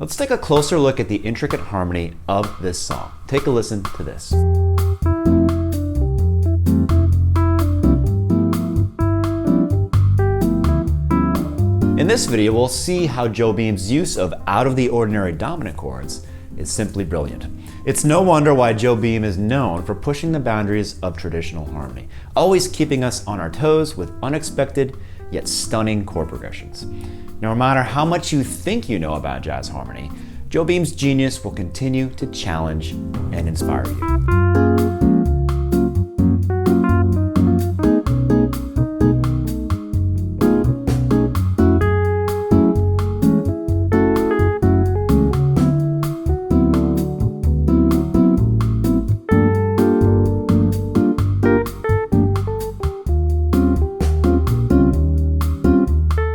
Let's take a closer look at the intricate harmony of this song. Take a listen to this. In this video, we'll see how Jobim's use of out-of-the-ordinary dominant chords is simply brilliant. It's no wonder why Jobim is known for pushing the boundaries of traditional harmony, always keeping us on our toes with unexpected yet stunning chord progressions. No matter how much you think you know about jazz harmony, Jobim's genius will continue to challenge and inspire you.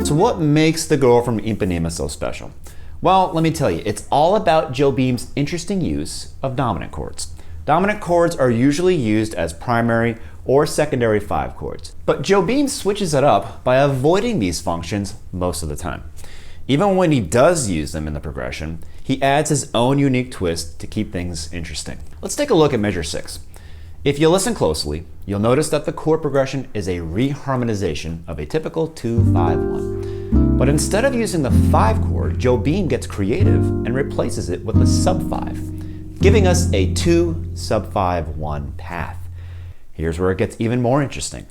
So what makes the girl from Ipanema so special? Well, let me tell you, it's all about Jobim's interesting use of dominant chords. Dominant chords are usually used as primary or secondary 5 chords, but Jobim switches it up by avoiding these functions most of the time. Even when he does use them in the progression, he adds his own unique twist to keep things interesting. Let's take a look at measure 6. If you listen closely, you'll notice that the chord progression is a reharmonization of a typical 2-5-1. But instead of using the 5 chord, Jobim gets creative and replaces it with a sub-5, giving us a 2 sub-5-1 path. Here's where it gets even more interesting.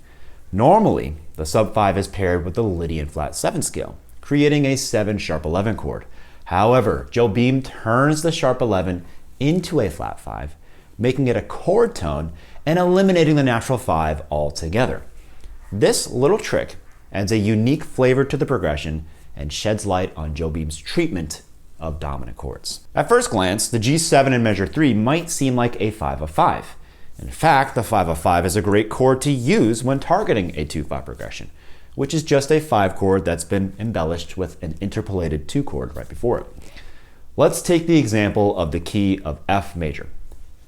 Normally, the sub-5 is paired with the Lydian flat 7 scale, creating a 7 sharp 11 chord. However, Jobim turns the sharp 11 into a flat 5, making it a chord tone and eliminating the natural 5 altogether. This little trick adds a unique flavor to the progression and sheds light on Jobim's treatment of dominant chords. At first glance, the G7 in measure 3 might seem like a 5 of 5. In fact, the 5 of 5 is a great chord to use when targeting a 2-5 progression, which is just a 5 chord that's been embellished with an interpolated 2 chord right before it. Let's take the example of the key of F major.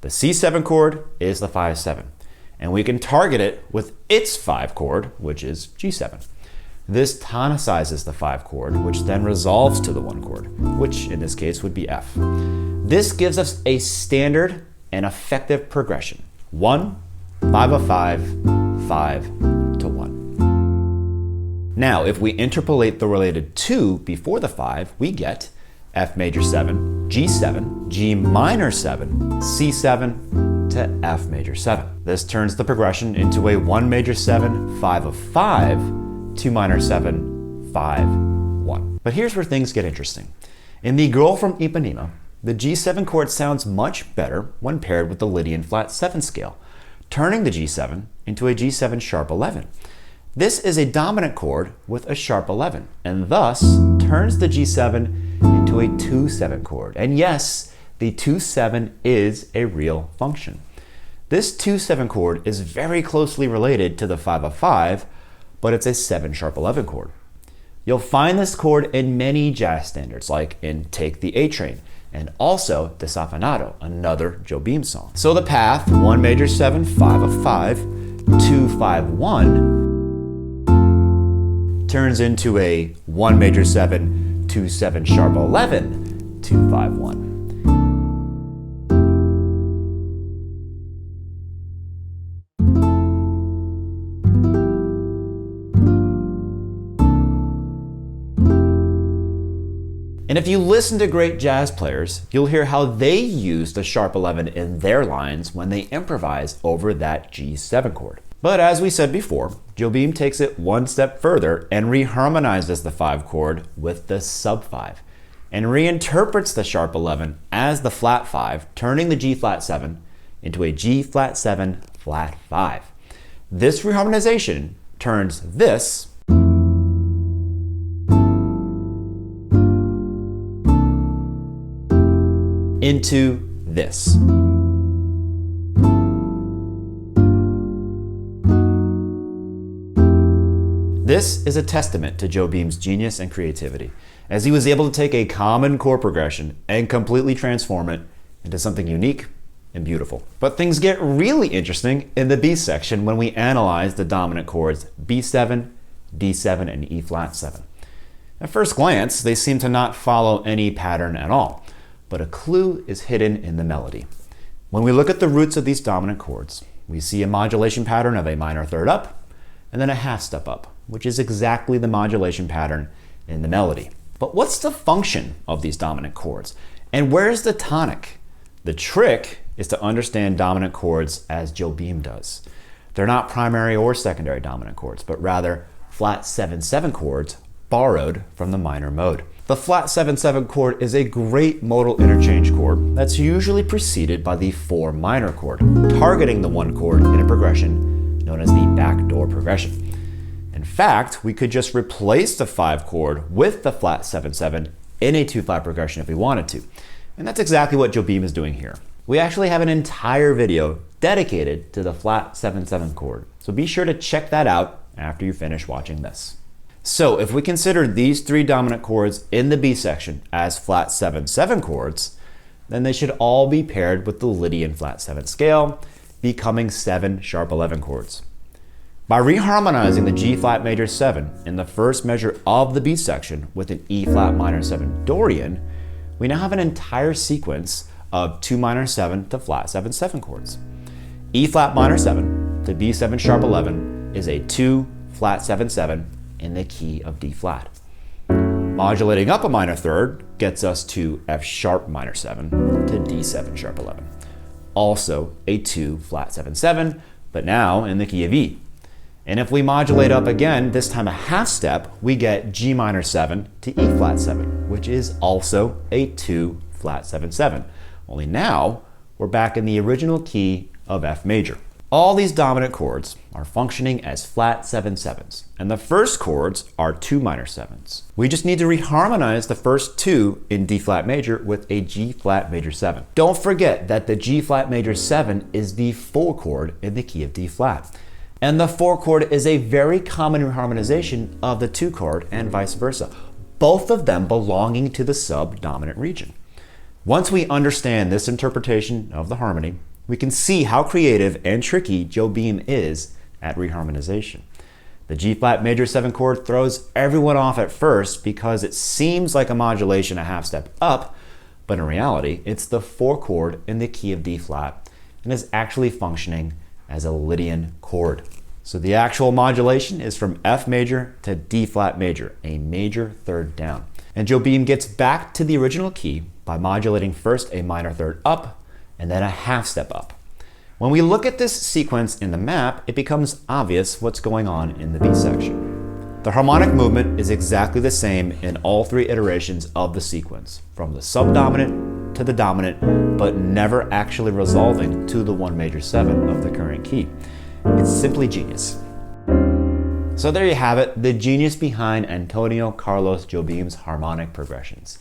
The C7 chord is the 5-7, and we can target it with its 5 chord, which is G7. This tonicizes the 5 chord, which then resolves to the 1 chord, which in this case would be F. This gives us a standard and effective progression. 1, 5 of 5, 5 to 1. Now, if we interpolate the related 2 before the 5, we get F major 7, G7, G minor 7, C7 to F major 7. This turns the progression into a 1 major 7, 5 of 5, 2 minor 7, 5, 1. But here's where things get interesting. In the Girl from Ipanema, the G7 chord sounds much better when paired with the Lydian flat 7 scale, turning the G7 into a G7 sharp 11. This is a dominant chord with a sharp 11, and thus turns the G7 into a 2-7 chord. And yes, the 2-7 is a real function. This 2-7 chord is very closely related to the 5 of 5, but it's a 7 sharp 11 chord. You'll find this chord in many jazz standards, like in Take the A Train, and also Desafinado, another Jobim song. So the path, 1 major 7, 5 of 5, 2, 5, 1, turns into a 1 major 7, 2, 7 sharp 11, 2, 5, 1. And if you listen to great jazz players, you'll hear how they use the sharp 11 in their lines when they improvise over that G7 chord. But as we said before, Jobim takes it one step further and reharmonizes the 5 chord with the sub-5, and reinterprets the sharp 11 as the flat 5, turning the G flat 7 into a G flat 7 flat 5. This reharmonization turns this into this. This is a testament to Jobim's genius and creativity, as he was able to take a common chord progression and completely transform it into something unique and beautiful. But things get really interesting in the B section when we analyze the dominant chords B7, D7, and E flat 7. At first glance, they seem to not follow any pattern at all, but a clue is hidden in the melody. When we look at the roots of these dominant chords, we see a modulation pattern of a minor third up, and then a half step up, which is exactly the modulation pattern in the melody. But what's the function of these dominant chords? And where's the tonic? The trick is to understand dominant chords as Joe Beam does. They're not primary or secondary dominant chords, but rather flat 7/7 chords borrowed from the minor mode. The flat 7/7 chord is a great modal interchange chord that's usually preceded by the 4 minor chord, targeting the 1 chord in a progression known as the backdoor progression. In fact, we could just replace the 5 chord with the flat 7/7 in a 2-flat progression if we wanted to. And that's exactly what Joe Beam is doing here. We actually have an entire video dedicated to the flat 7/7 chord, so be sure to check that out after you finish watching this. So if we consider these 3 dominant chords in the B section as flat 7/7 chords, then they should all be paired with the Lydian flat 7 scale, becoming 7 sharp 11 chords. By reharmonizing the G flat major 7 in the first measure of the B section with an E flat minor 7 Dorian, we now have an entire sequence of 2 minor 7 to flat 7/7 chords. E flat minor 7 to B7 sharp 11 is a 2 flat 7/7 in the key of D flat. Modulating up a minor third gets us to F sharp minor 7 to D7 sharp 11. Also a 2 flat 7/7, but now in the key of E. And if we modulate up again, this time a half step, we get G minor 7 to E flat 7, which is also a 2 flat 7/7. Only now we're back in the original key of F major. All these dominant chords are functioning as flat 7/7s, and the first chords are 2 minor 7s. We just need to reharmonize the first 2 in D flat major with a G flat major 7. Don't forget that the G flat major 7 is the 4 chord in the key of D flat. And the 4 chord is a very common reharmonization of the 2 chord and vice versa, both of them belonging to the subdominant region. Once we understand this interpretation of the harmony, we can see how creative and tricky Joe Beam is at reharmonization. The G flat major 7 chord throws everyone off at first because it seems like a modulation a half step up, but in reality, it's the 4 chord in the key of D flat and is actually functioning as a Lydian chord. So the actual modulation is from F major to D flat major, a major third down. And Joe Beam gets back to the original key by modulating first a minor third up and then a half step up. When we look at this sequence in the map, it becomes obvious what's going on in the B section. The harmonic movement is exactly the same in all 3 iterations of the sequence, from the subdominant to the dominant, but never actually resolving to the 1 major 7 of the current key. It's simply genius. So there you have it, the genius behind Antonio Carlos Joe Beam's harmonic progressions.